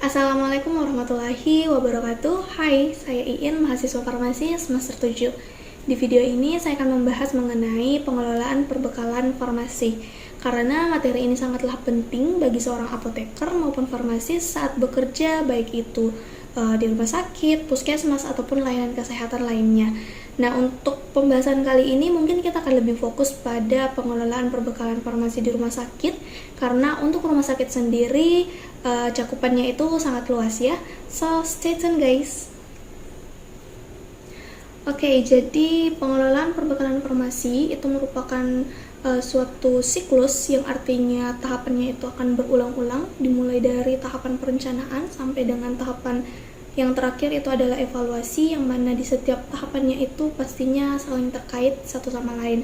Assalamualaikum warahmatullahi wabarakatuh. Hai, saya Iin, mahasiswa farmasi semester 7. Di video ini saya akan membahas mengenai pengelolaan perbekalan farmasi. Karena materi ini sangatlah penting bagi seorang apoteker maupun farmasis saat bekerja, baik itu di rumah sakit, puskesmas, ataupun layanan kesehatan lainnya. Nah, untuk pembahasan kali ini mungkin kita akan lebih fokus pada pengelolaan perbekalan farmasi di rumah sakit, karena untuk rumah sakit sendiri cakupannya itu sangat luas ya. So, stay tune guys. Oke, jadi pengelolaan perbekalan farmasi itu merupakan suatu siklus yang artinya tahapannya itu akan berulang-ulang, dimulai dari tahapan perencanaan sampai dengan tahapan yang terakhir itu adalah evaluasi, yang mana di setiap tahapannya itu pastinya saling terkait satu sama lain.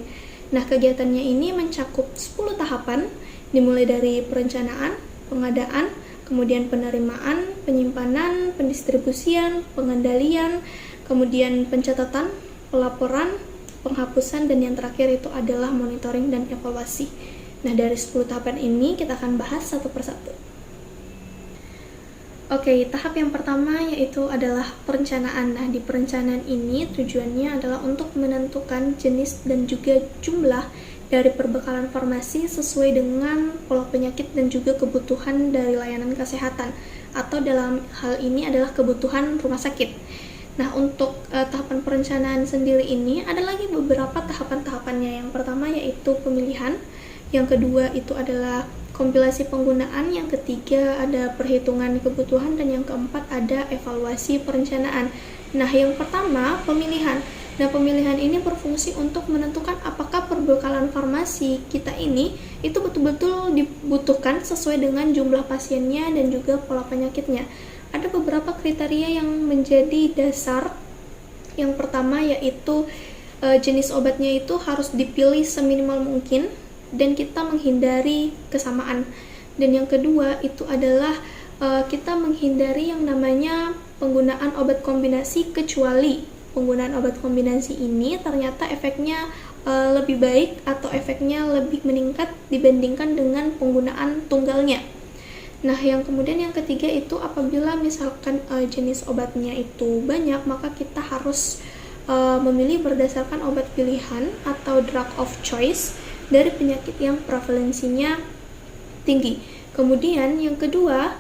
Nah, kegiatannya ini mencakup 10 tahapan, dimulai dari perencanaan, pengadaan, kemudian penerimaan, penyimpanan, pendistribusian, pengendalian, kemudian pencatatan, pelaporan, penghapusan, dan yang terakhir itu adalah monitoring dan evaluasi. Nah, dari 10 tahapan ini kita akan bahas satu persatu. Oke, tahap yang pertama yaitu adalah perencanaan. Nah, di perencanaan ini tujuannya adalah untuk menentukan jenis dan juga jumlah dari perbekalan farmasi sesuai dengan pola penyakit dan juga kebutuhan dari layanan kesehatan, atau dalam hal ini adalah kebutuhan rumah sakit. Nah, untuk tahapan perencanaan sendiri ini ada lagi beberapa tahapan-tahapannya. Yang pertama yaitu pemilihan, yang kedua itu adalah kompilasi penggunaan, yang ketiga ada perhitungan kebutuhan, dan yang keempat ada evaluasi perencanaan. Nah, yang pertama pemilihan. Nah, pemilihan ini berfungsi untuk menentukan apakah perbekalan farmasi kita ini itu betul-betul dibutuhkan sesuai dengan jumlah pasiennya dan juga pola penyakitnya. Ada beberapa kriteria yang menjadi dasar. Yang pertama yaitu jenis obatnya itu harus dipilih seminimal mungkin dan kita menghindari kesamaan. Dan yang kedua itu adalah kita menghindari yang namanya penggunaan obat kombinasi, kecuali penggunaan obat kombinasi ini ternyata efeknya lebih baik atau efeknya lebih meningkat dibandingkan dengan penggunaan tunggalnya. Nah, yang kemudian yang ketiga itu apabila misalkan jenis obatnya itu banyak, maka kita harus memilih berdasarkan obat pilihan atau drug of choice dari penyakit yang prevalensinya tinggi. Kemudian yang kedua,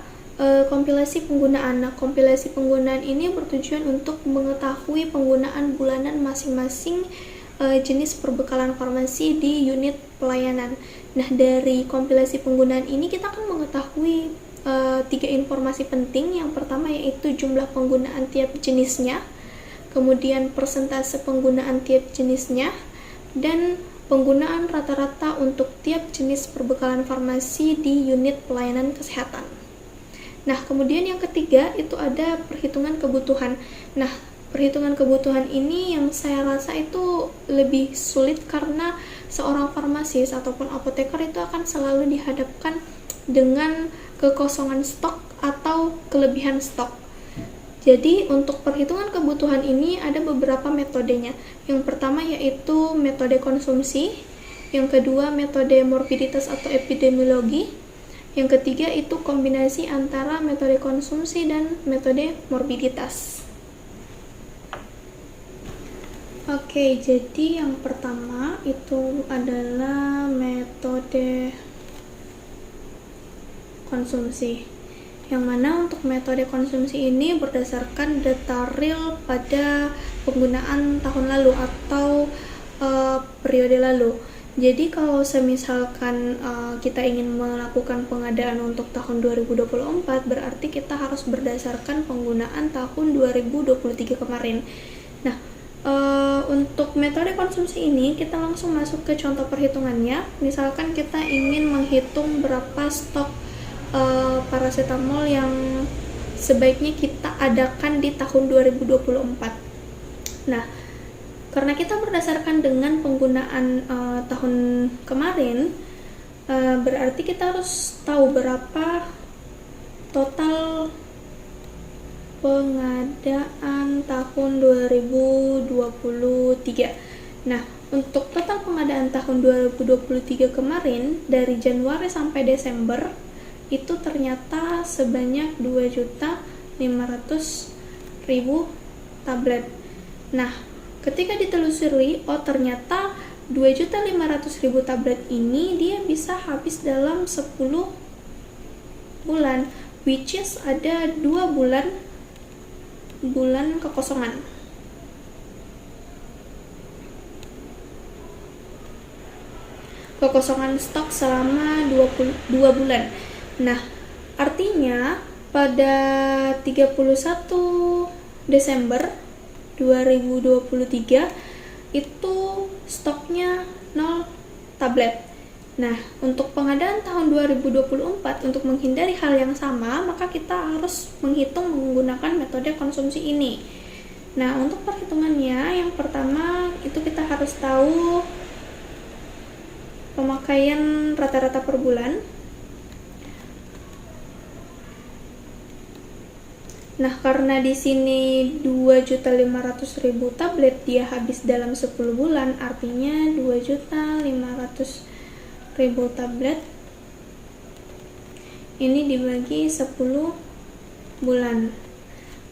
kompilasi penggunaan. Nah, kompilasi penggunaan ini bertujuan untuk mengetahui penggunaan bulanan masing-masing jenis perbekalan farmasi di unit pelayanan. Nah, dari kompilasi penggunaan ini kita akan mengetahui 3 informasi penting. Yang pertama yaitu jumlah penggunaan tiap jenisnya, kemudian persentase penggunaan tiap jenisnya, dan penggunaan rata-rata untuk tiap jenis perbekalan farmasi di unit pelayanan kesehatan. Nah, kemudian yang ketiga itu ada perhitungan kebutuhan. Nah, perhitungan kebutuhan ini yang saya rasa itu lebih sulit karena seorang farmasis ataupun apoteker itu akan selalu dihadapkan dengan kekosongan stok atau kelebihan stok. Jadi untuk perhitungan kebutuhan ini ada beberapa metodenya. Yang pertama yaitu metode konsumsi, yang kedua metode morbiditas atau epidemiologi, yang ketiga itu kombinasi antara metode konsumsi dan metode morbiditas. Oke, jadi yang pertama itu adalah metode konsumsi, yang mana untuk metode konsumsi ini berdasarkan data real pada penggunaan tahun lalu atau periode lalu. Jadi kalau semisalkan kita ingin melakukan pengadaan untuk tahun 2024, berarti kita harus berdasarkan penggunaan tahun 2023 kemarin. Nah, untuk metode konsumsi ini kita langsung masuk ke contoh perhitungannya. Misalkan kita ingin menghitung berapa stok paracetamol yang sebaiknya kita adakan di tahun 2024. Nah, karena kita berdasarkan dengan penggunaan tahun kemarin, berarti kita harus tahu berapa total pengadaan tahun 2023. Nah, Untuk total pengadaan tahun 2023 kemarin, dari Januari sampai Desember, itu ternyata sebanyak 2.500.000 tablet. Nah, ketika ditelusuri, oh ternyata 2.500.000 tablet ini dia bisa habis dalam 10 bulan, which is ada 2 bulan kekosongan. Kekosongan stok selama 22 bulan. Nah, artinya pada 31 Desember 2023 itu stoknya 0 tablet. Nah, untuk pengadaan tahun 2024 untuk menghindari hal yang sama, maka kita harus menghitung menggunakan metode konsumsi ini. Nah, untuk perhitungannya, yang pertama itu kita harus tahu pemakaian rata-rata per bulan. Nah, karena di sini 2.500.000 tablet dia habis dalam 10 bulan, artinya 2.500.000 tablet ini dibagi 10 bulan.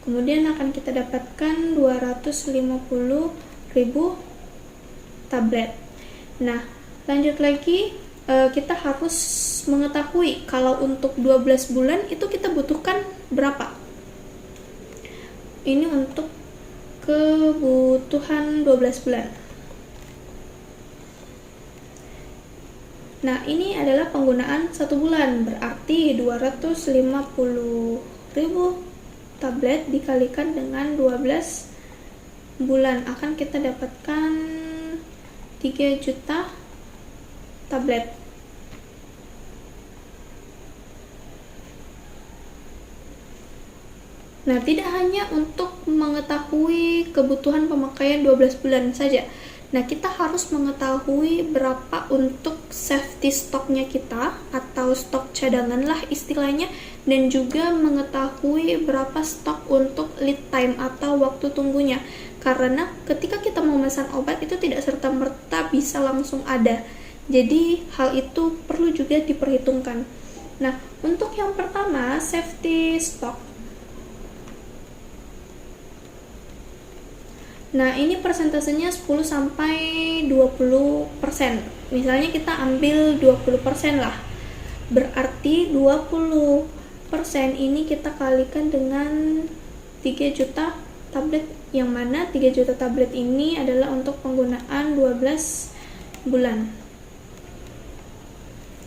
Kemudian akan kita dapatkan 250.000 tablet. Nah, lanjut lagi, kita harus mengetahui kalau untuk 12 bulan itu kita butuhkan berapa. Ini untuk kebutuhan 12 bulan. Nah, ini adalah penggunaan 1 bulan, berarti 250.000 tablet dikalikan dengan 12 bulan akan kita dapatkan 3 juta tablet. Nah, tidak hanya untuk mengetahui kebutuhan pemakaian 12 bulan saja. Nah, kita harus mengetahui berapa untuk safety stoknya kita, atau stok cadangan lah istilahnya, dan juga mengetahui berapa stok untuk lead time atau waktu tunggunya. Karena ketika kita memesan obat itu tidak serta-merta bisa langsung ada. Jadi, hal itu perlu juga diperhitungkan. Nah, untuk yang pertama, safety stock. Nah, ini persentasenya 10-20%. Misalnya kita ambil 20% lah. Berarti 20% ini kita kalikan dengan 3 juta tablet, yang mana 3 juta tablet ini adalah untuk penggunaan 12 bulan.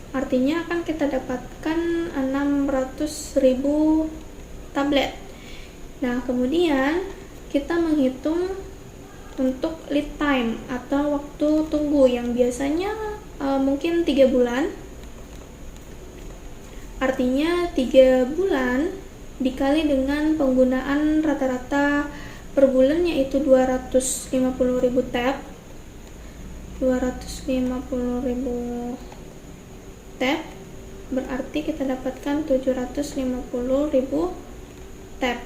Artinya akan kita dapatkan 600.000 tablet. Nah, kemudian kita menghitung untuk lead time atau waktu tunggu yang biasanya mungkin 3 bulan. Artinya 3 bulan dikali dengan penggunaan rata-rata per bulan yaitu 250.000 tab. 250.000 tab berarti kita dapatkan 750.000 tab.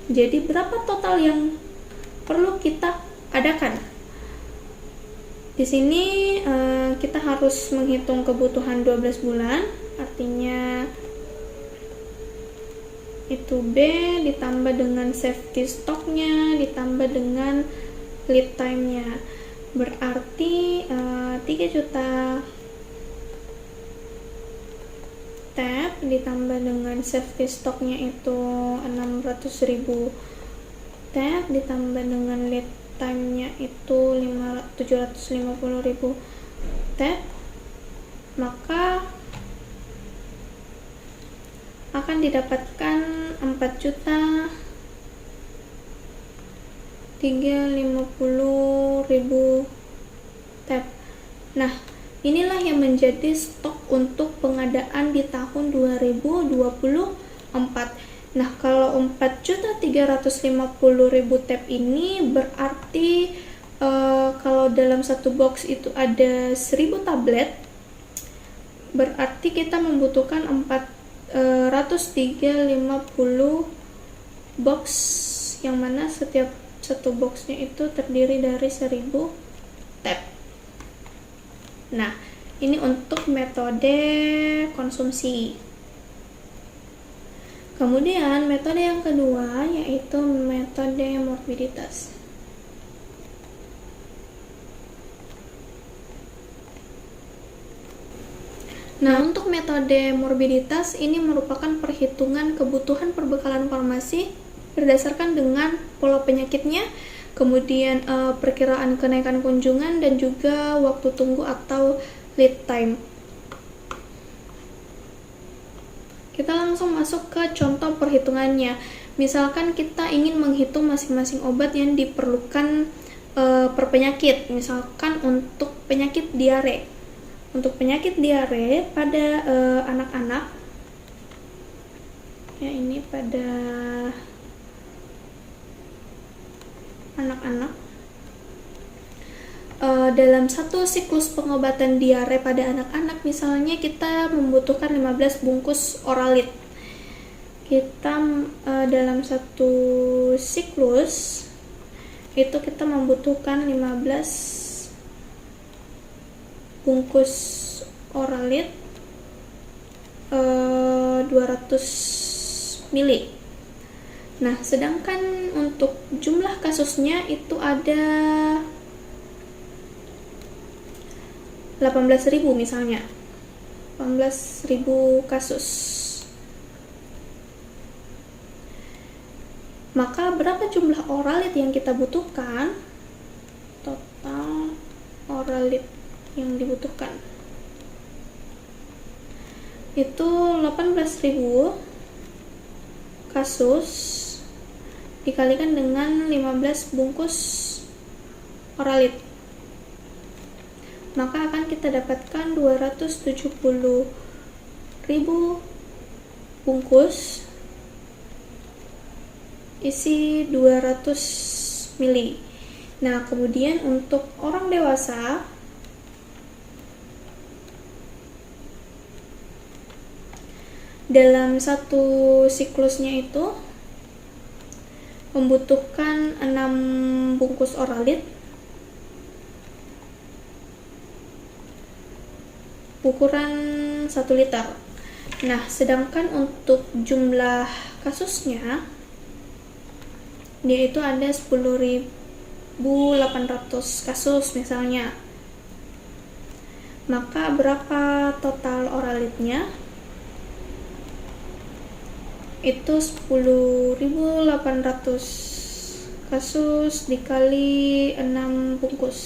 Jadi berapa total yang perlu kita adakan? Di sini kita harus menghitung kebutuhan 12 bulan, artinya itu B ditambah dengan safety stoknya ditambah dengan lead time-nya. Berarti 3 juta tab ditambah dengan safety stoknya itu 600.000 tab ditambah dengan lead time-nya itu 750.000 tab, maka akan didapatkan 4.350.000 tab. Nah, inilah yang menjadi stok untuk pengadaan di tahun 2024. Nah, kalau 4.350.000 tab ini berarti kalau dalam satu box itu ada 1.000 tablet, berarti kita membutuhkan 430 box, yang mana setiap satu boxnya itu terdiri dari 1.000 tab. Nah, ini untuk metode konsumsi. Kemudian metode yang kedua yaitu metode morbiditas. Nah, untuk metode morbiditas ini merupakan perhitungan kebutuhan perbekalan farmasi berdasarkan dengan pola penyakitnya, kemudian perkiraan kenaikan kunjungan dan juga waktu tunggu atau lead time. Kita langsung masuk ke contoh perhitungannya. Misalkan kita ingin menghitung masing-masing obat yang diperlukan per penyakit. Misalkan untuk penyakit diare. Untuk penyakit diare pada anak-anak, ya ini pada anak-anak, dalam satu siklus pengobatan diare pada anak-anak misalnya kita membutuhkan 15 bungkus Oralid. Kita dalam satu siklus itu kita membutuhkan 15 bungkus Oralid 200 mili. Nah, sedangkan untuk jumlah kasusnya itu ada 18.000 misalnya. 18.000 kasus. Maka berapa jumlah Oralid yang kita butuhkan? Total Oralid yang dibutuhkan itu 18.000 kasus dikalikan dengan 15 bungkus Oralid, maka akan kita dapatkan 270.000 bungkus isi 200 mili. Nah, kemudian untuk orang dewasa dalam satu siklusnya itu membutuhkan 6 bungkus Oralid ukuran 1 liter. Nah, sedangkan untuk jumlah kasusnya dia itu ada 10.800 kasus misalnya. Maka berapa total Oralidnya? Itu 10.800 kasus dikali 6 bungkus,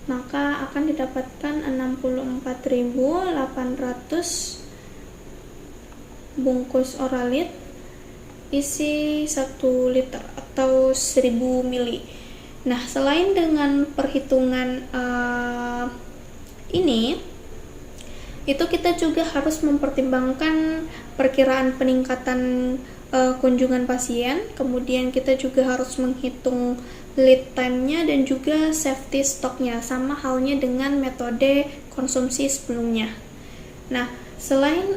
maka akan didapatkan 64.800 bungkus Oralid isi 1 liter atau 1000 mili. Nah, selain dengan perhitungan ini, itu kita juga harus mempertimbangkan perkiraan peningkatan kunjungan pasien, kemudian kita juga harus menghitung lead time-nya dan juga safety stock-nya, sama halnya dengan metode konsumsi sebelumnya. Nah, selain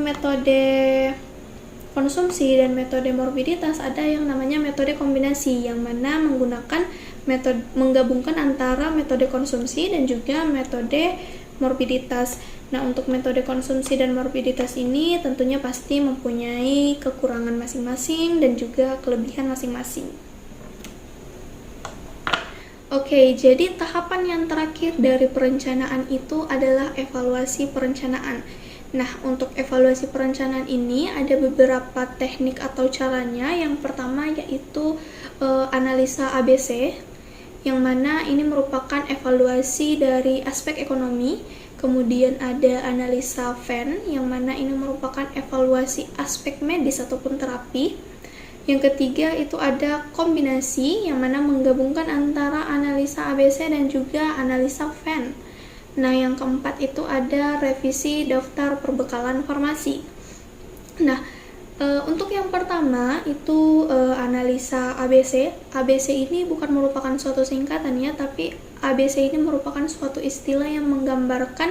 metode konsumsi dan metode morbiditas, ada yang namanya metode kombinasi, yang mana menggunakan metode menggabungkan antara metode konsumsi dan juga metode morbiditas. Nah, untuk metode konsumsi dan morbiditas ini tentunya pasti mempunyai kekurangan masing-masing dan juga kelebihan masing-masing. Oke, jadi tahapan yang terakhir dari perencanaan itu adalah evaluasi perencanaan. Nah, untuk evaluasi perencanaan ini ada beberapa teknik atau caranya. Yang pertama yaitu analisa ABC, yang mana ini merupakan evaluasi dari aspek ekonomi. Kemudian ada analisa Venn, yang mana ini merupakan evaluasi aspek medis ataupun terapi. Yang ketiga itu ada kombinasi, yang mana menggabungkan antara analisa ABC dan juga analisa Venn. Nah, yang keempat itu ada revisi daftar perbekalan farmasi. Nah, untuk yang pertama itu analisa ABC. ABC ini bukan merupakan suatu singkatan ya, tapi ABC ini merupakan suatu istilah yang menggambarkan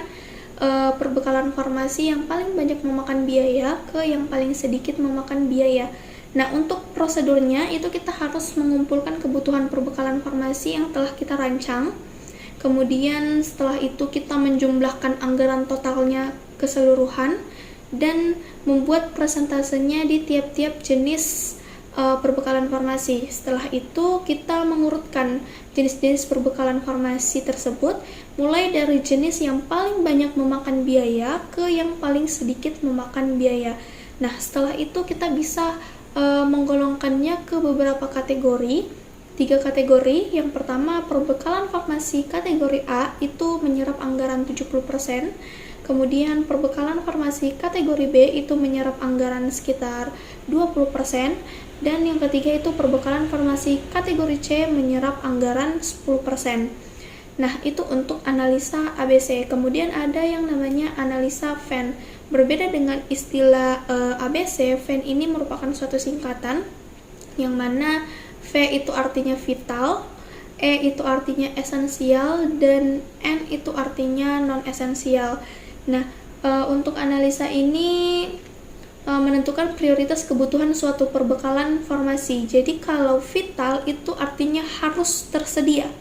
perbekalan farmasi yang paling banyak memakan biaya ke yang paling sedikit memakan biaya. Nah, untuk prosedurnya itu kita harus mengumpulkan kebutuhan perbekalan farmasi yang telah kita rancang. Kemudian setelah itu kita menjumlahkan anggaran totalnya keseluruhan dan membuat presentasenya di tiap-tiap jenis perbekalan farmasi. Setelah itu kita mengurutkan jenis-jenis perbekalan farmasi tersebut mulai dari jenis yang paling banyak memakan biaya ke yang paling sedikit memakan biaya. Nah, setelah itu kita bisa menggolongkannya ke beberapa kategori. 3 kategori. Yang pertama, perbekalan farmasi kategori A itu menyerap anggaran 70%. Kemudian perbekalan farmasi kategori B itu menyerap anggaran sekitar 20%. Dan yang ketiga itu perbekalan farmasi kategori C menyerap anggaran 10%. Nah, itu untuk analisa ABC. Kemudian ada yang namanya analisa Venn. Berbeda dengan istilah ABC, Venn ini merupakan suatu singkatan yang mana V itu artinya vital, E itu artinya esensial, dan N itu artinya non-esensial. Nah, untuk analisa ini menentukan prioritas kebutuhan suatu perbekalan farmasi. Jadi kalau vital itu artinya harus tersedia.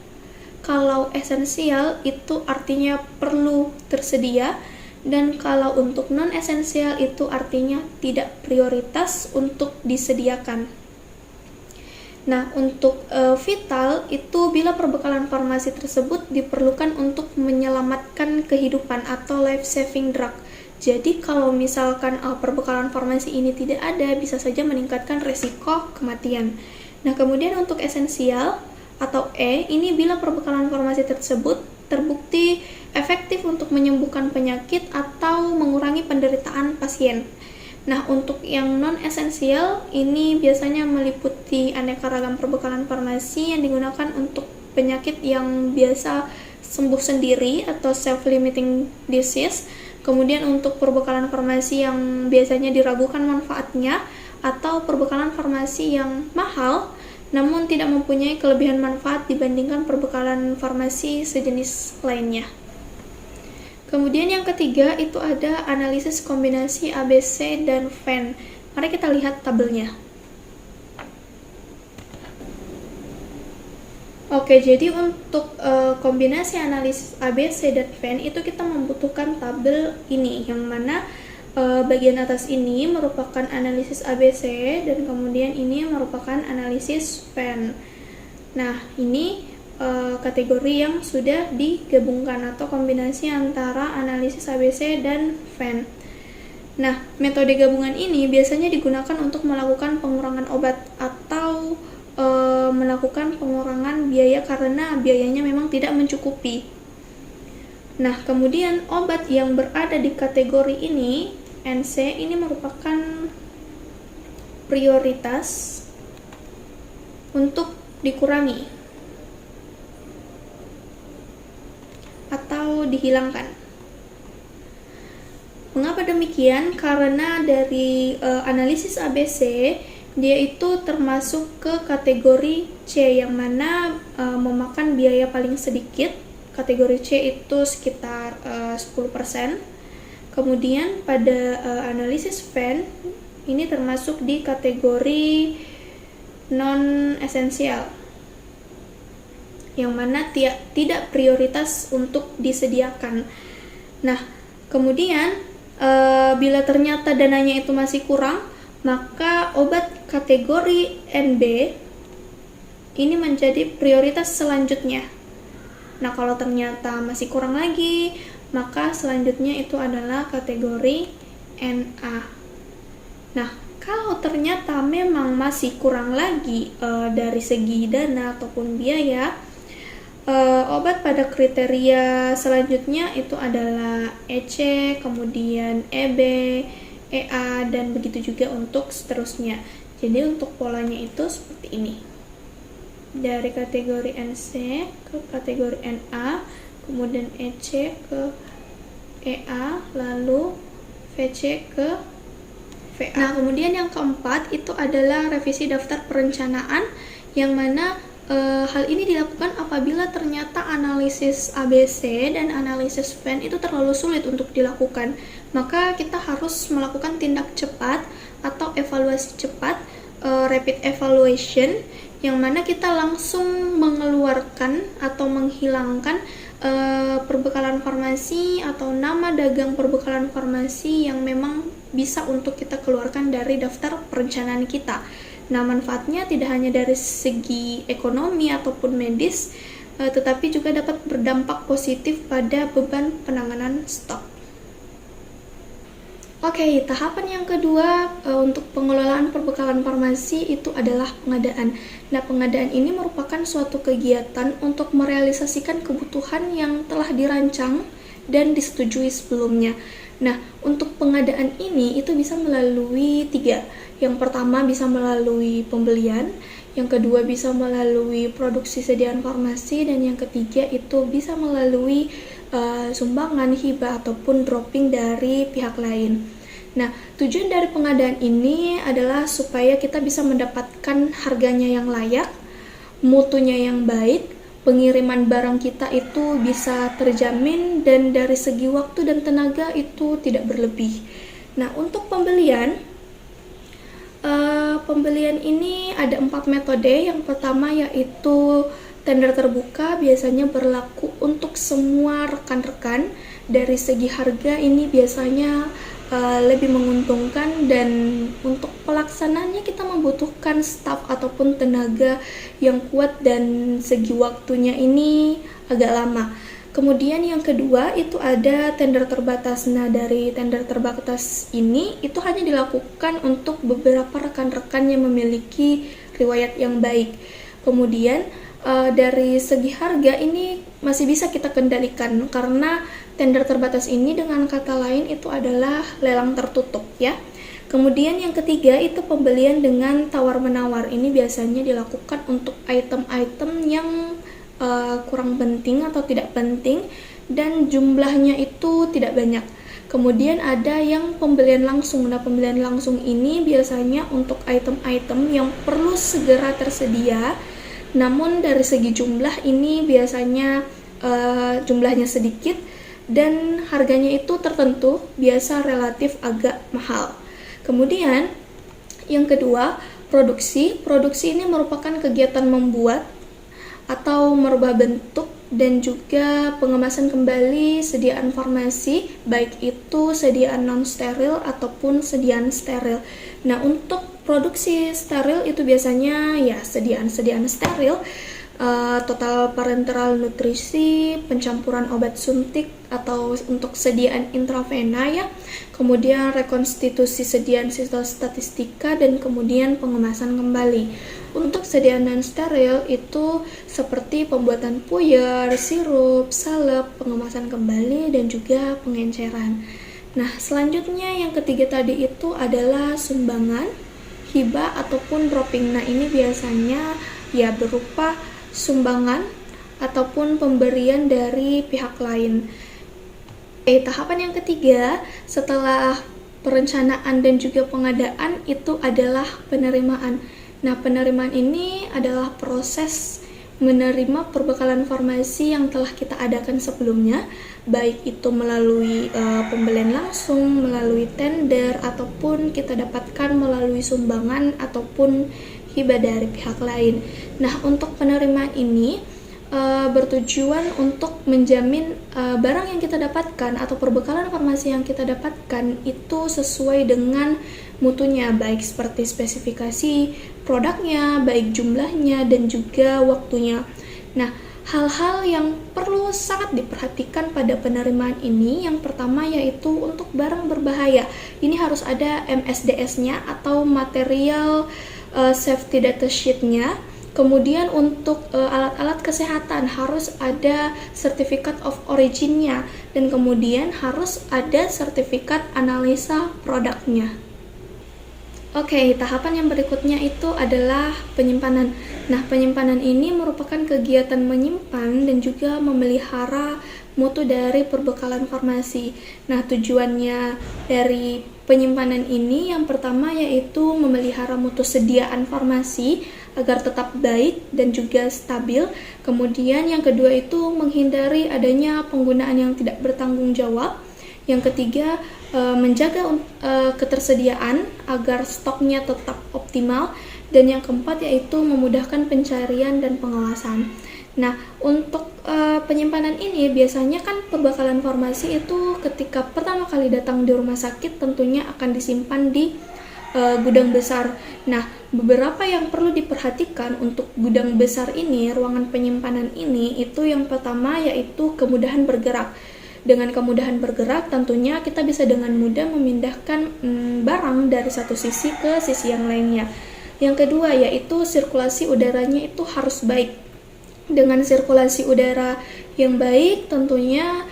Kalau esensial itu artinya perlu tersedia. Dan kalau untuk non-esensial itu artinya tidak prioritas untuk disediakan. Nah, untuk vital itu bila perbekalan farmasi tersebut diperlukan untuk menyelamatkan kehidupan atau life-saving drug. Jadi kalau misalkan perbekalan farmasi ini tidak ada, bisa saja meningkatkan resiko kematian. Nah, kemudian untuk esensial atau E, ini bila perbekalan farmasi tersebut terbukti efektif untuk menyembuhkan penyakit atau mengurangi penderitaan pasien. Nah, untuk yang non-esensial, ini biasanya meliputi aneka ragam perbekalan farmasi yang digunakan untuk penyakit yang biasa sembuh sendiri atau self-limiting disease. Kemudian untuk perbekalan farmasi yang biasanya diragukan manfaatnya atau perbekalan farmasi yang mahal namun tidak mempunyai kelebihan manfaat dibandingkan perbekalan farmasi sejenis lainnya. Kemudian yang ketiga itu ada analisis kombinasi ABC dan Venn. Mari kita lihat tabelnya. Oke, jadi untuk kombinasi analisis ABC dan Venn itu kita membutuhkan tabel ini, yang mana bagian atas ini merupakan analisis ABC dan kemudian ini merupakan analisis Venn. Nah, ini kategori yang sudah digabungkan atau kombinasi antara analisis ABC dan Venn. Nah, metode gabungan ini biasanya digunakan untuk melakukan pengurangan obat atau melakukan pengurangan biaya karena biayanya memang tidak mencukupi. Nah, kemudian obat yang berada di kategori ini, NC, ini merupakan prioritas untuk dikurangi atau dihilangkan. Mengapa demikian? Karena dari analisis ABC dia itu termasuk ke kategori C yang mana memakan biaya paling sedikit. Kategori C itu sekitar 10%. Kemudian pada analisis Venn ini termasuk di kategori non-esensial yang mana tidak prioritas untuk disediakan. Nah, kemudian bila ternyata dananya itu masih kurang, maka obat kategori NB ini menjadi prioritas selanjutnya. Nah, kalau ternyata masih kurang lagi, maka selanjutnya itu adalah kategori NA. Nah, kalau ternyata memang masih kurang lagi dari segi dana ataupun biaya, obat pada kriteria selanjutnya itu adalah EC, kemudian EB, EA, dan begitu juga untuk seterusnya. Jadi untuk polanya itu seperti ini. Dari kategori NC ke kategori NA, kemudian EC ke EA, lalu VC ke VA. Nah, kemudian yang keempat itu adalah revisi daftar perencanaan, yang mana hal ini dilakukan apabila ternyata analisis ABC dan analisis Venn itu terlalu sulit untuk dilakukan. Maka kita harus melakukan tindak cepat atau evaluasi cepat rapid evaluation, yang mana kita langsung mengeluarkan atau menghilangkan perbekalan farmasi atau nama dagang perbekalan farmasi yang memang bisa untuk kita keluarkan dari daftar perencanaan kita. Nah, manfaatnya tidak hanya dari segi ekonomi ataupun medis, tetapi juga dapat berdampak positif pada beban penanganan stok. Oke, tahapan yang kedua untuk pengelolaan perbekalan farmasi itu adalah pengadaan. Nah, pengadaan ini merupakan suatu kegiatan untuk merealisasikan kebutuhan yang telah dirancang dan disetujui sebelumnya. Nah, untuk pengadaan ini itu bisa melalui 3. Yang pertama bisa melalui pembelian, yang kedua bisa melalui produksi sediaan farmasi, dan yang ketiga itu bisa melalui sumbangan, hibah, ataupun dropping dari pihak lain. Nah, tujuan dari pengadaan ini adalah supaya kita bisa mendapatkan harganya yang layak, mutunya yang baik, pengiriman barang kita itu bisa terjamin, dan dari segi waktu dan tenaga itu tidak berlebih. Nah, untuk pembelian ini ada 4 metode. Yang pertama yaitu tender terbuka, biasanya berlaku untuk semua rekan-rekan. Dari segi harga ini biasanya lebih menguntungkan, dan untuk pelaksanaannya kita membutuhkan staf ataupun tenaga yang kuat, dan segi waktunya ini agak lama. Kemudian yang kedua itu ada tender terbatas. Nah, dari tender terbatas ini itu hanya dilakukan untuk beberapa rekan-rekan yang memiliki riwayat yang baik. Kemudian dari segi harga ini masih bisa kita kendalikan, karena tender terbatas ini dengan kata lain itu adalah lelang tertutup ya. Kemudian yang ketiga itu pembelian dengan tawar-menawar. Ini biasanya dilakukan untuk item-item yang kurang penting atau tidak penting dan jumlahnya itu tidak banyak. Kemudian ada yang pembelian langsung. Nah, pembelian langsung ini biasanya untuk item-item yang perlu segera tersedia, namun dari segi jumlah ini biasanya jumlahnya sedikit dan harganya itu tertentu, biasa relatif agak mahal. Kemudian yang kedua, produksi. Produksi ini merupakan kegiatan membuat atau merubah bentuk dan juga pengemasan kembali sediaan farmasi, baik itu sediaan non-steril ataupun sediaan steril. Nah, untuk produksi steril itu biasanya ya sediaan steril, total parenteral nutrisi, pencampuran obat suntik atau untuk sediaan intravena ya, kemudian rekonstitusi sediaan sitostatistika, dan kemudian pengemasan kembali. Untuk sediaan non-steril itu seperti pembuatan puyer, sirup, salep, pengemasan kembali, dan juga pengenceran. Nah, selanjutnya yang ketiga tadi itu adalah sumbangan, hibah, ataupun dropping. Nah, ini biasanya ya berupa sumbangan ataupun pemberian dari pihak lain. Tahapan yang ketiga setelah perencanaan dan juga pengadaan itu adalah penerimaan. Nah, penerimaan ini adalah proses menerima perbekalan farmasi yang telah kita adakan sebelumnya, baik itu melalui pembelian langsung, melalui tender, ataupun kita dapatkan melalui sumbangan ataupun hibah dari pihak lain. Nah, untuk penerimaan ini bertujuan untuk menjamin barang yang kita dapatkan atau perbekalan farmasi yang kita dapatkan itu sesuai dengan mutunya, baik seperti spesifikasi produknya, baik jumlahnya, dan juga waktunya. Nah, hal-hal yang perlu sangat diperhatikan pada penerimaan ini, yang pertama yaitu untuk barang berbahaya. Ini harus ada MSDS-nya atau material safety data sheet-nya. Kemudian untuk alat-alat kesehatan harus ada sertifikat of origin-nya, dan kemudian harus ada sertifikat analisa produknya. Oke, tahapan yang berikutnya itu adalah penyimpanan. Nah, penyimpanan ini merupakan kegiatan menyimpan dan juga memelihara mutu dari perbekalan farmasi. Nah, tujuannya dari penyimpanan ini yang pertama yaitu memelihara mutu sediaan farmasi agar tetap baik dan juga stabil. Kemudian yang kedua itu menghindari adanya penggunaan yang tidak bertanggung jawab. Yang ketiga, menjaga ketersediaan agar stoknya tetap optimal. dan yang keempat yaitu memudahkan pencarian dan pengawasan. Nah, untuk penyimpanan ini biasanya kan perbekalan farmasi itu ketika pertama kali datang di rumah sakit tentunya akan disimpan di gudang besar. Nah, beberapa yang perlu diperhatikan untuk gudang besar ini, ruangan penyimpanan ini, itu yang pertama yaitu kemudahan bergerak. Dengan kemudahan bergerak, tentunya kita bisa dengan mudah memindahkan barang dari satu sisi ke sisi yang lainnya. Yang kedua yaitu sirkulasi udaranya itu harus baik. Dengan sirkulasi udara yang baik, tentunya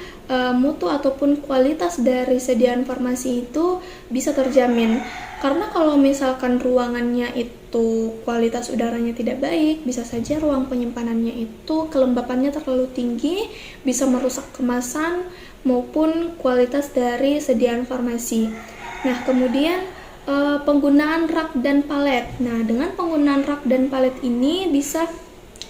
mutu ataupun kualitas dari sediaan farmasi itu bisa terjamin. Karena kalau misalkan ruangannya itu kualitas udaranya tidak baik, bisa saja ruang penyimpanannya itu kelembapannya terlalu tinggi, bisa merusak kemasan maupun kualitas dari sediaan farmasi. Nah, kemudian penggunaan rak dan palet. Nah, dengan penggunaan rak dan palet ini bisa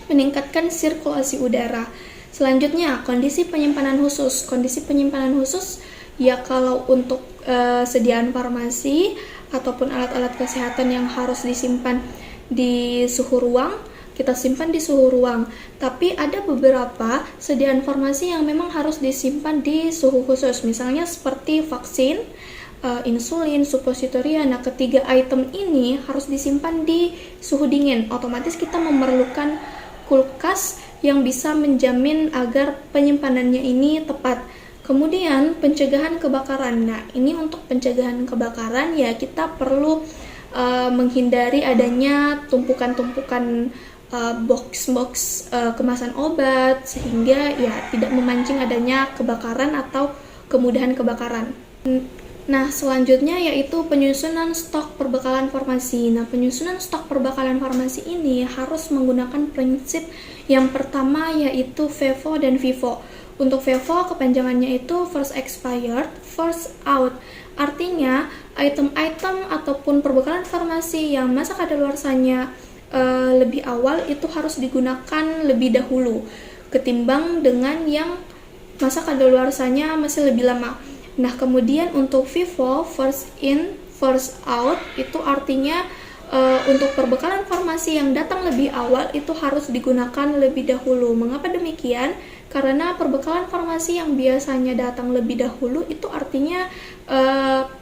meningkatkan sirkulasi udara. Selanjutnya, kondisi penyimpanan khusus. Kondisi penyimpanan khusus ya kalau untuk sediaan farmasi ataupun alat-alat kesehatan yang harus disimpan di suhu ruang, kita simpan di suhu ruang. Tapi ada beberapa sediaan farmasi yang memang harus disimpan di suhu khusus, misalnya seperti vaksin, insulin, supositoria. Nah, ketiga item ini harus disimpan di suhu dingin. Otomatis kita memerlukan kulkas yang bisa menjamin agar penyimpanannya ini tepat. Kemudian pencegahan kebakaran. Nah, ini untuk pencegahan kebakaran ya kita perlu menghindari adanya tumpukan-tumpukan box-box kemasan obat sehingga ya tidak memancing adanya kebakaran atau kemudahan kebakaran. Nah, selanjutnya yaitu penyusunan stok perbekalan farmasi. Nah, penyusunan stok perbekalan farmasi ini harus menggunakan prinsip yang pertama yaitu FIFO dan FIFO. Untuk FIFO kepanjangannya itu first expired, first out. Artinya, item-item ataupun perbekalan farmasi yang masa kadaluarsanya lebih awal itu harus digunakan lebih dahulu ketimbang dengan yang masa kadaluarsanya masih lebih lama. Nah, kemudian untuk FIFO, first in, first out, itu artinya untuk perbekalan farmasi yang datang lebih awal itu harus digunakan lebih dahulu. Mengapa demikian? Karena perbekalan farmasi yang biasanya datang lebih dahulu itu artinya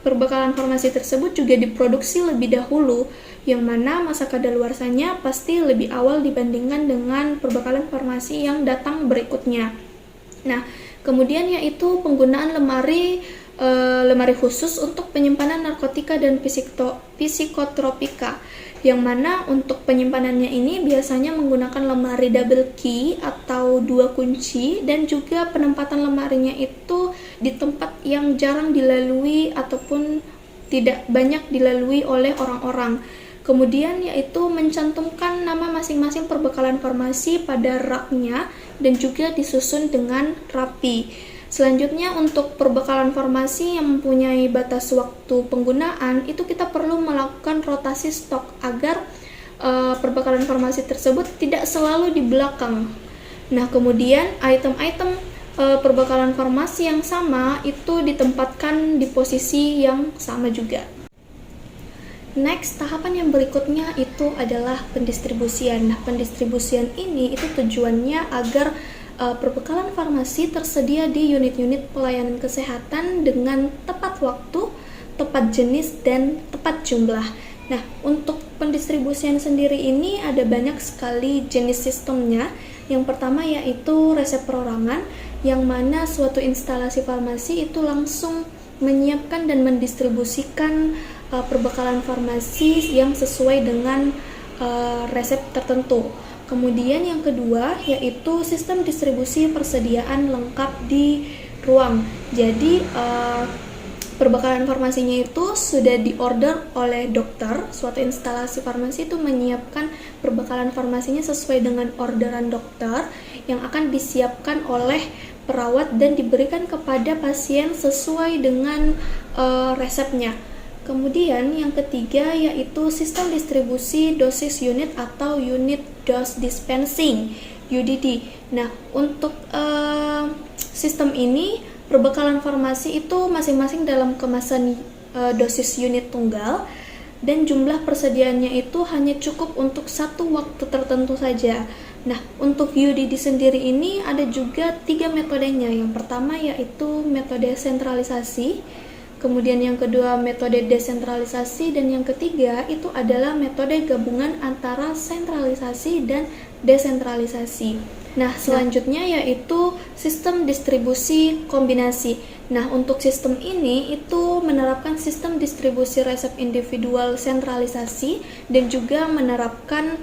perbekalan farmasi tersebut juga diproduksi lebih dahulu, yang mana masa kadaluarsanya pasti lebih awal dibandingkan dengan perbekalan farmasi yang datang berikutnya. Nah, kemudian yaitu penggunaan lemari khusus untuk penyimpanan narkotika dan psikotropika, yang mana untuk penyimpanannya ini biasanya menggunakan lemari double key atau 2 kunci, dan juga penempatan lemarinya itu di tempat yang jarang dilalui ataupun tidak banyak dilalui oleh orang-orang. Kemudian yaitu mencantumkan nama masing-masing perbekalan farmasi pada raknya dan juga disusun dengan rapi. Selanjutnya untuk perbekalan farmasi yang mempunyai batas waktu penggunaan itu kita perlu melakukan rotasi stok agar perbekalan farmasi tersebut tidak selalu di belakang. Nah, kemudian item-item perbekalan farmasi yang sama itu ditempatkan di posisi yang sama juga. Next, tahapan yang berikutnya itu adalah pendistribusian. Nah, pendistribusian ini itu tujuannya agar perbekalan farmasi tersedia di unit-unit pelayanan kesehatan dengan tepat waktu, tepat jenis, dan tepat jumlah. Nah, untuk pendistribusian sendiri ini ada banyak sekali jenis sistemnya. Yang pertama yaitu resep perorangan, yang mana suatu instalasi farmasi itu langsung menyiapkan dan mendistribusikan perbekalan farmasi yang sesuai dengan resep tertentu. Kemudian yang kedua yaitu sistem distribusi persediaan lengkap di ruang. Jadi perbekalan farmasinya itu sudah diorder oleh dokter. Suatu instalasi farmasi itu menyiapkan perbekalan farmasinya sesuai dengan orderan dokter yang akan disiapkan oleh perawat dan diberikan kepada pasien sesuai dengan resepnya. Kemudian yang ketiga yaitu sistem distribusi dosis unit atau unit dose dispensing UDD. Nah, untuk sistem ini perbekalan farmasi itu masing-masing dalam kemasan dosis unit tunggal. dan jumlah persediaannya itu hanya cukup untuk satu waktu tertentu saja. Nah, untuk UDD sendiri ini ada juga 3 metodenya. Yang pertama yaitu metode sentralisasi, kemudian yang kedua metode desentralisasi, dan yang ketiga itu adalah metode gabungan antara sentralisasi dan desentralisasi. Nah, selanjutnya yaitu sistem distribusi kombinasi. Nah, untuk sistem ini itu menerapkan sistem distribusi resep individual sentralisasi dan juga menerapkan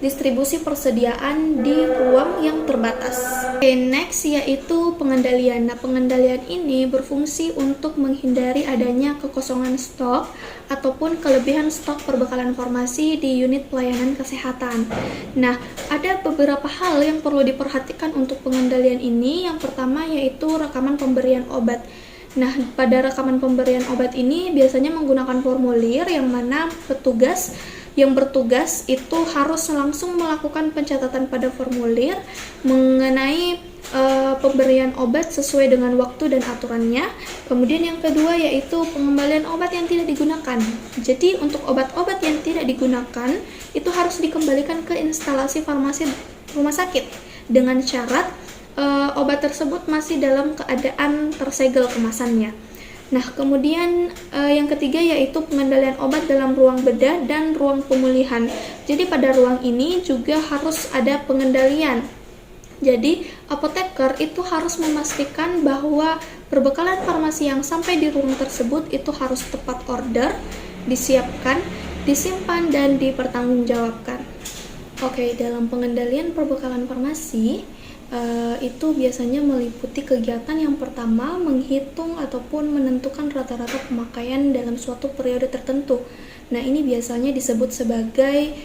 distribusi persediaan di ruang yang terbatas. Okay, next yaitu pengendalian. Nah, pengendalian ini berfungsi untuk menghindari adanya kekosongan stok ataupun kelebihan stok perbekalan farmasi di unit pelayanan kesehatan. Nah, ada beberapa hal yang perlu diperhatikan untuk pengendalian ini. Yang pertama yaitu rekaman pemberian obat. Nah, pada rekaman pemberian obat ini biasanya menggunakan formulir yang mana petugas yang bertugas itu harus langsung melakukan pencatatan pada formulir mengenai pemberian obat sesuai dengan waktu dan aturannya. Kemudian yang kedua yaitu pengembalian obat yang tidak digunakan. Jadi untuk obat-obat yang tidak digunakan itu harus dikembalikan ke instalasi farmasi rumah sakit dengan syarat obat tersebut masih dalam keadaan tersegel kemasannya. Nah, kemudian yang ketiga yaitu pengendalian obat dalam ruang bedah dan ruang pemulihan. Jadi pada ruang ini juga harus ada pengendalian. Jadi apoteker itu harus memastikan bahwa perbekalan farmasi yang sampai di ruang tersebut itu harus tepat order, disiapkan, disimpan, dan dipertanggungjawabkan. Oke, dalam pengendalian perbekalan farmasi itu biasanya meliputi kegiatan yang pertama menghitung ataupun menentukan rata-rata pemakaian dalam suatu periode tertentu. Nah, ini biasanya disebut sebagai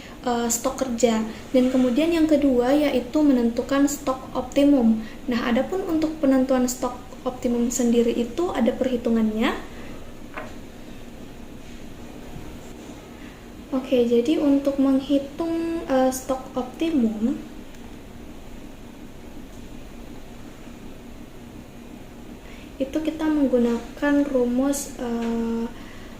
stok kerja. Dan kemudian yang kedua yaitu menentukan stok optimum. Nah, adapun untuk penentuan stok optimum sendiri itu ada perhitungannya. Oke, jadi untuk menghitung stok optimum itu kita menggunakan rumus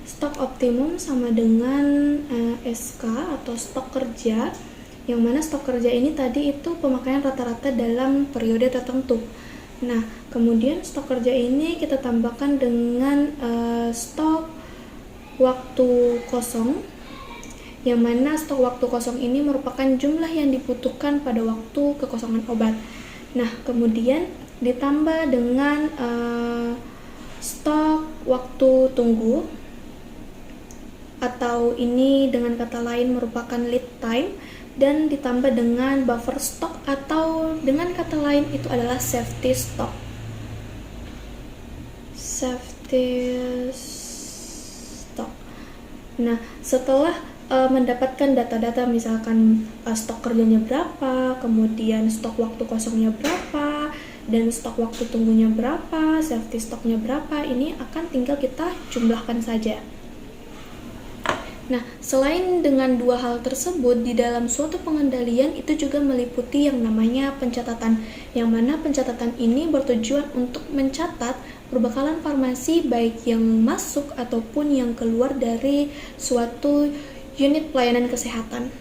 stok optimum sama dengan SK atau stok kerja, yang mana stok kerja ini tadi itu pemakaian rata-rata dalam periode tertentu. Nah, kemudian stok kerja ini kita tambahkan dengan stok waktu kosong, yang mana stok waktu kosong ini merupakan jumlah yang dibutuhkan pada waktu kekosongan obat. Nah, kemudian ditambah dengan stok waktu tunggu, atau ini dengan kata lain merupakan lead time, dan ditambah dengan buffer stock, atau dengan kata lain itu adalah safety stock. Nah, setelah mendapatkan data-data misalkan stok kerjanya berapa, kemudian stok waktu kosongnya berapa, dan stok waktu tunggunya berapa, safety stoknya berapa, ini akan tinggal kita jumlahkan saja. Nah, selain dengan dua hal tersebut, di dalam suatu pengendalian itu juga meliputi yang namanya pencatatan, yang mana pencatatan ini bertujuan untuk mencatat perbekalan farmasi baik yang masuk ataupun yang keluar dari suatu unit pelayanan kesehatan.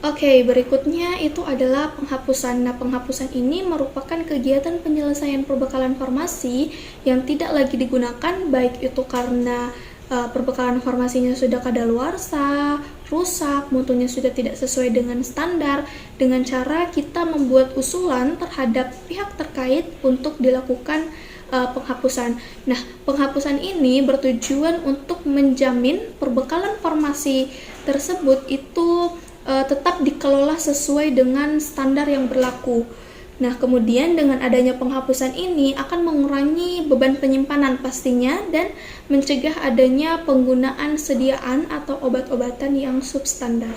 Oke, berikutnya itu adalah penghapusan. Nah, penghapusan ini merupakan kegiatan penyelesaian perbekalan farmasi yang tidak lagi digunakan, baik itu karena perbekalan farmasinya sudah kadaluarsa, rusak, mutunya sudah tidak sesuai dengan standar, dengan cara kita membuat usulan terhadap pihak terkait untuk dilakukan penghapusan. Nah, penghapusan ini bertujuan untuk menjamin perbekalan farmasi tersebut itu tetap dikelola sesuai dengan standar yang berlaku. Nah, kemudian dengan adanya penghapusan ini akan mengurangi beban penyimpanan pastinya dan mencegah adanya penggunaan sediaan atau obat-obatan yang substandar.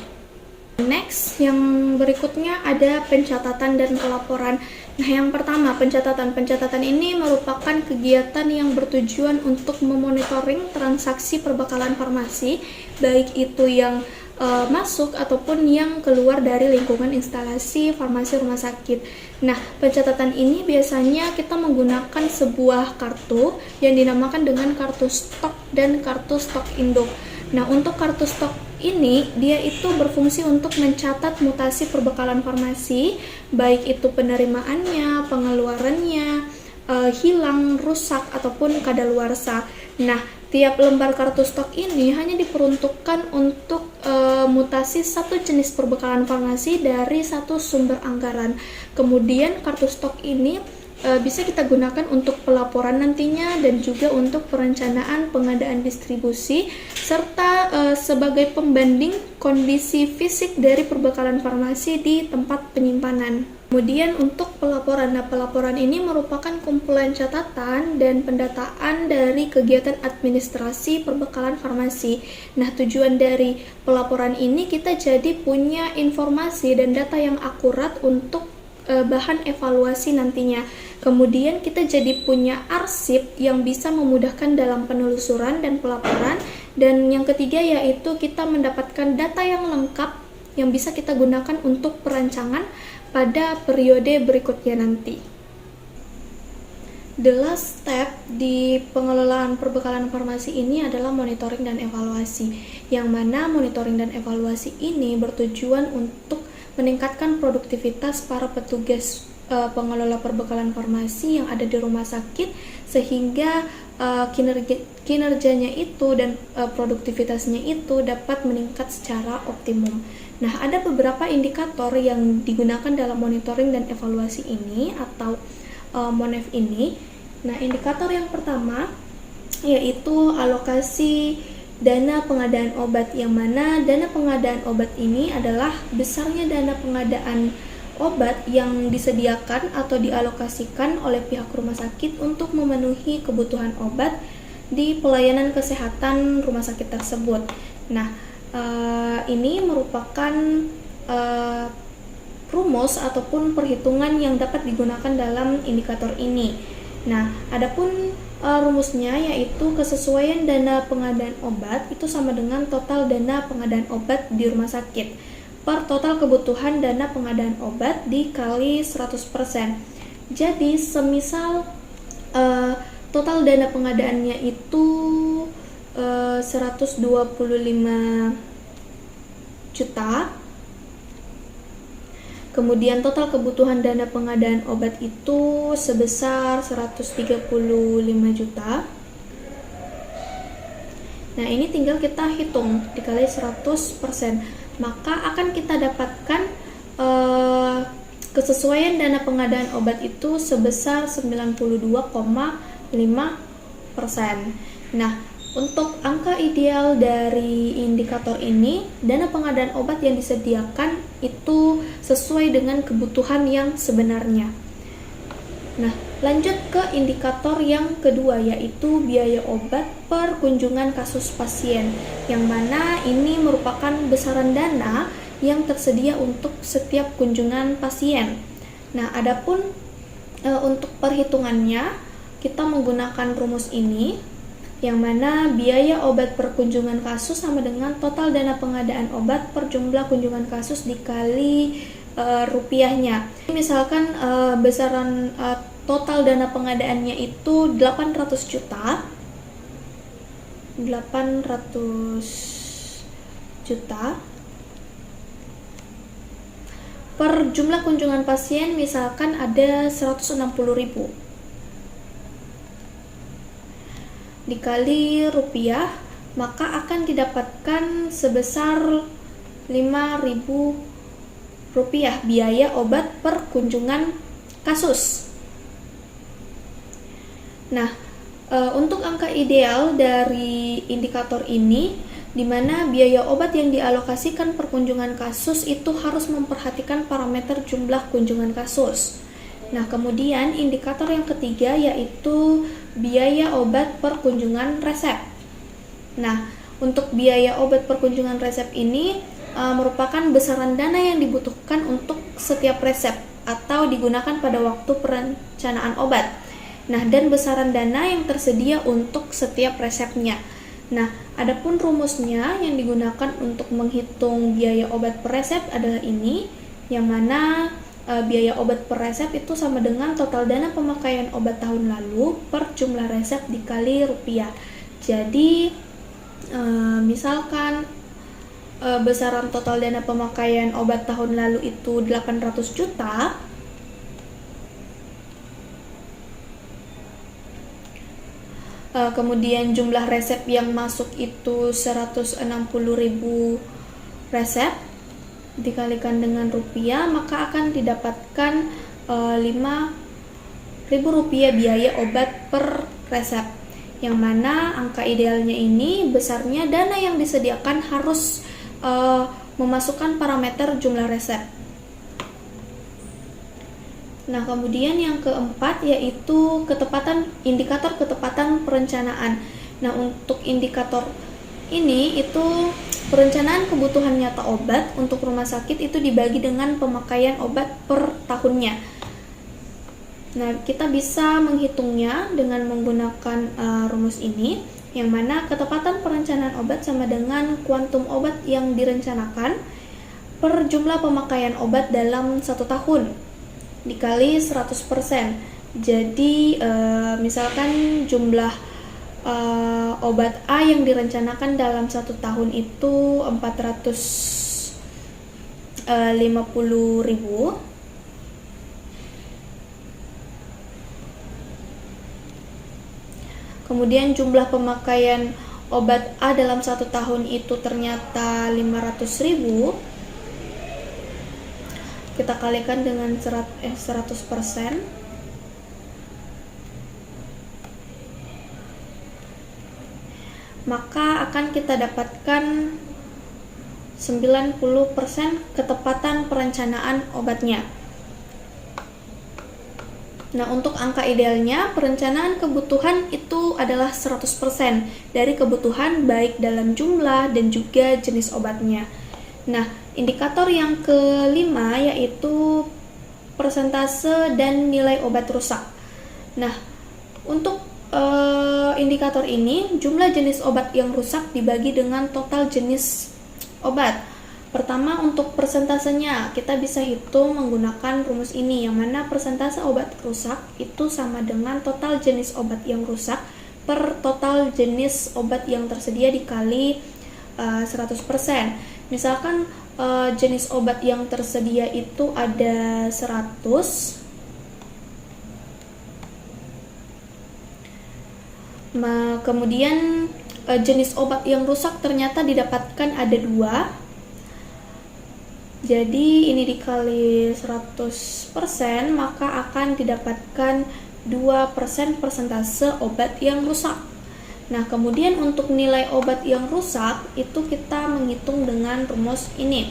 Next, yang berikutnya ada pencatatan dan pelaporan. Nah, yang pertama, pencatatan. Pencatatan ini merupakan kegiatan yang bertujuan untuk memonitoring transaksi perbekalan farmasi, baik itu yang masuk ataupun yang keluar dari lingkungan instalasi farmasi rumah sakit. Nah, pencatatan ini biasanya kita menggunakan sebuah kartu yang dinamakan dengan kartu stok dan kartu stok induk. Nah, untuk kartu stok ini, dia itu berfungsi untuk mencatat mutasi perbekalan farmasi, baik itu penerimaannya, pengeluarannya, hilang, rusak, ataupun kadaluarsa. Nah, tiap lembar kartu stok ini hanya diperuntukkan untuk mutasi satu jenis perbekalan farmasi dari satu sumber anggaran. Kemudian kartu stok ini bisa kita gunakan untuk pelaporan nantinya dan juga untuk perencanaan pengadaan distribusi serta sebagai pembanding kondisi fisik dari perbekalan farmasi di tempat penyimpanan. Kemudian untuk pelaporan, pelaporan ini merupakan kumpulan catatan dan pendataan dari kegiatan administrasi perbekalan farmasi. Nah, tujuan dari pelaporan ini kita jadi punya informasi dan data yang akurat untuk bahan evaluasi nantinya. Kemudian kita jadi punya arsip yang bisa memudahkan dalam penelusuran dan pelaporan. Dan yang ketiga yaitu kita mendapatkan data yang lengkap yang bisa kita gunakan untuk perancangan pada periode berikutnya nanti. The last step di pengelolaan perbekalan farmasi ini adalah monitoring dan evaluasi, yang mana monitoring dan evaluasi ini bertujuan untuk meningkatkan produktivitas para petugas pengelola perbekalan farmasi yang ada di rumah sakit sehingga kinerjanya itu dan produktivitasnya itu dapat meningkat secara optimum. Nah, ada beberapa indikator yang digunakan dalam monitoring dan evaluasi ini atau MONEV ini. Nah, indikator yang pertama yaitu alokasi dana pengadaan obat, yang mana dana pengadaan obat ini adalah besarnya dana pengadaan obat yang disediakan atau dialokasikan oleh pihak rumah sakit untuk memenuhi kebutuhan obat di pelayanan kesehatan rumah sakit tersebut. Nah, ini merupakan rumus ataupun perhitungan yang dapat digunakan dalam indikator ini. Nah, adapun rumusnya yaitu kesesuaian dana pengadaan obat itu sama dengan total dana pengadaan obat di rumah sakit per total kebutuhan dana pengadaan obat dikali 100%. Jadi, semisal total dana pengadaannya itu 125 juta, kemudian total kebutuhan dana pengadaan obat itu sebesar 135 juta. Nah, ini tinggal kita hitung dikali 100%, maka akan kita dapatkan kesesuaian dana pengadaan obat itu sebesar 92,5%. Nah, untuk angka ideal dari indikator ini, dana pengadaan obat yang disediakan itu sesuai dengan kebutuhan yang sebenarnya. Nah, lanjut ke indikator yang kedua yaitu biaya obat per kunjungan kasus pasien, yang mana ini merupakan besaran dana yang tersedia untuk setiap kunjungan pasien. Nah, adapun untuk perhitungannya kita menggunakan rumus ini, yang mana biaya obat per kunjungan kasus sama dengan total dana pengadaan obat per jumlah kunjungan kasus dikali rupiahnya. Misalkan besaran total dana pengadaannya itu 800 juta. Per jumlah kunjungan pasien misalkan ada 160.000. Dikali rupiah, maka akan didapatkan sebesar 5.000 rupiah biaya obat per kunjungan kasus. Nah, untuk angka ideal dari indikator ini, di mana biaya obat yang dialokasikan per kunjungan kasus itu harus memperhatikan parameter jumlah kunjungan kasus. Nah, kemudian indikator yang ketiga yaitu biaya obat per kunjungan resep. Nah, untuk biaya obat per kunjungan resep ini merupakan besaran dana yang dibutuhkan untuk setiap resep atau digunakan pada waktu perencanaan obat. Nah, dan besaran dana yang tersedia untuk setiap resepnya. Nah, Adapun rumusnya yang digunakan untuk menghitung biaya obat per resep adalah ini, yang mana biaya obat per resep itu sama dengan total dana pemakaian obat tahun lalu per jumlah resep dikali rupiah. Jadi misalkan besaran total dana pemakaian obat tahun lalu itu 800 juta, kemudian jumlah resep yang masuk itu 160.000 resep dikalikan dengan rupiah, maka akan didapatkan 5.000 rupiah biaya obat per resep, yang mana angka idealnya ini besarnya dana yang disediakan harus memasukkan parameter jumlah resep. Nah, kemudian yang keempat yaitu indikator ketepatan perencanaan. Nah, untuk indikator ini itu perencanaan kebutuhan nyata obat untuk rumah sakit itu dibagi dengan pemakaian obat per tahunnya. Nah, kita bisa menghitungnya dengan menggunakan rumus ini, yang mana ketepatan perencanaan obat sama dengan kuantum obat yang direncanakan per jumlah pemakaian obat dalam 1 tahun dikali 100%. Jadi misalkan jumlah obat A yang direncanakan dalam 1 tahun itu 450.000. Kemudian jumlah pemakaian obat A dalam 1 tahun itu ternyata 500.000. Kita kalikan dengan 100%. Maka akan kita dapatkan 90% ketepatan perencanaan obatnya. Nah, untuk angka idealnya, perencanaan kebutuhan itu adalah 100% dari kebutuhan baik dalam jumlah dan juga jenis obatnya. Nah, indikator yang kelima yaitu persentase dan nilai obat rusak. Nah, untuk indikator ini, jumlah jenis obat yang rusak dibagi dengan total jenis obat. Pertama, untuk persentasenya, kita bisa hitung menggunakan rumus ini, yang mana persentase obat rusak itu sama dengan total jenis obat yang rusak per total jenis obat yang tersedia dikali 100%. Misalkan jenis obat yang tersedia itu ada 100, kemudian jenis obat yang rusak ternyata didapatkan ada 2. Jadi ini dikali 100%, maka akan didapatkan 2% persentase obat yang rusak. Nah, kemudian untuk nilai obat yang rusak itu kita menghitung dengan rumus ini,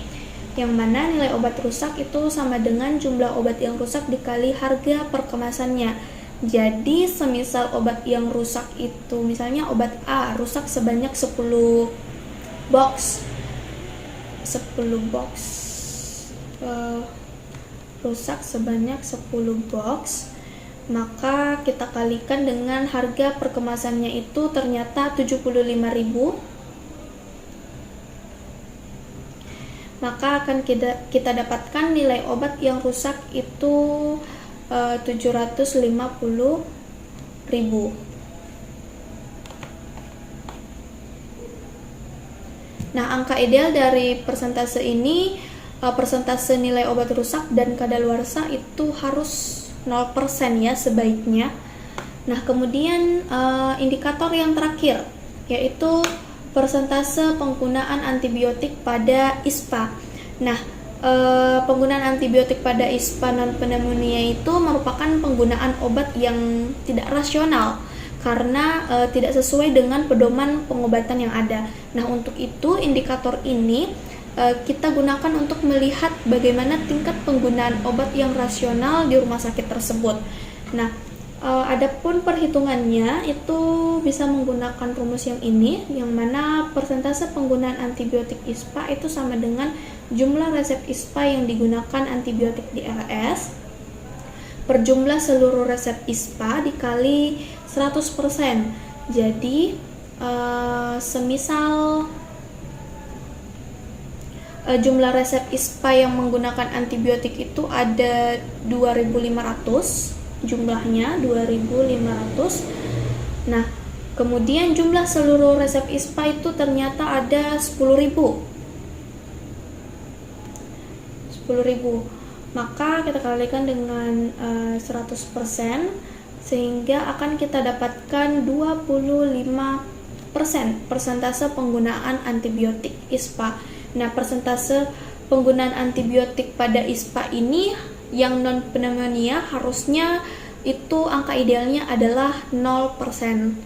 yang mana nilai obat rusak itu sama dengan jumlah obat yang rusak dikali harga per kemasannya. Jadi semisal obat yang rusak itu, misalnya obat A rusak sebanyak 10 box, rusak sebanyak 10 box, maka kita kalikan dengan harga per kemasannya itu ternyata 75.000, maka akan kita dapatkan nilai obat yang rusak itu 750.000. Nah, angka ideal dari persentase ini, persentase nilai obat rusak dan kadaluarsa itu harus 0% ya sebaiknya. Nah, kemudian indikator yang terakhir yaitu persentase penggunaan antibiotik pada ISPA. Nah, penggunaan antibiotik pada ISPA non pneumonia itu merupakan penggunaan obat yang tidak rasional karena tidak sesuai dengan pedoman pengobatan yang ada. Nah, untuk itu indikator ini kita gunakan untuk melihat bagaimana tingkat penggunaan obat yang rasional di rumah sakit tersebut. Nah, adapun perhitungannya itu bisa menggunakan rumus yang ini, yang mana persentase penggunaan antibiotik ISPA itu sama dengan jumlah resep ISPA yang digunakan antibiotik di RS per jumlah seluruh resep ISPA dikali 100%. Jadi semisal jumlah resep ISPA yang menggunakan antibiotik itu ada 2.500, jumlahnya 2.500. Nah, kemudian jumlah seluruh resep ISPA itu ternyata ada 10.000. Maka kita kalikan dengan 100%, sehingga akan kita dapatkan 25% persentase penggunaan antibiotik ISPA. Nah, persentase penggunaan antibiotik pada ISPA ini yang non pneumonia harusnya itu angka idealnya adalah 0%.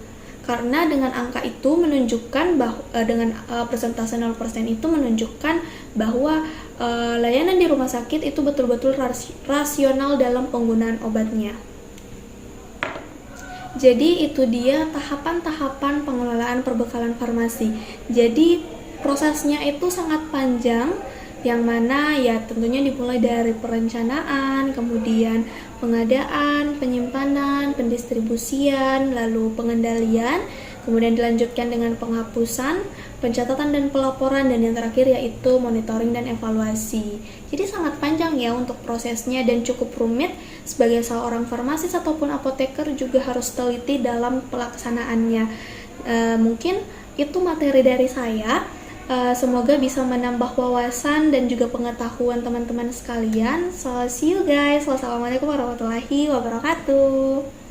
Karena dengan angka itu menunjukkan bahwa dengan persentase 0% itu menunjukkan bahwa layanan di rumah sakit itu betul-betul rasional dalam penggunaan obatnya. Jadi itu dia tahapan-tahapan pengelolaan perbekalan farmasi. Jadi prosesnya itu sangat panjang, yang mana ya tentunya dimulai dari perencanaan, kemudian pengadaan, penyimpanan, pendistribusian, lalu pengendalian, kemudian dilanjutkan dengan penghapusan, pencatatan dan pelaporan, dan yang terakhir yaitu monitoring dan evaluasi. Jadi sangat panjang ya untuk prosesnya dan cukup rumit. Sebagai seorang farmasis ataupun apoteker juga harus teliti dalam pelaksanaannya. Mungkin itu materi dari saya. Semoga bisa menambah wawasan dan juga pengetahuan teman-teman sekalian. So, see you guys. Wassalamualaikum warahmatullahi wabarakatuh.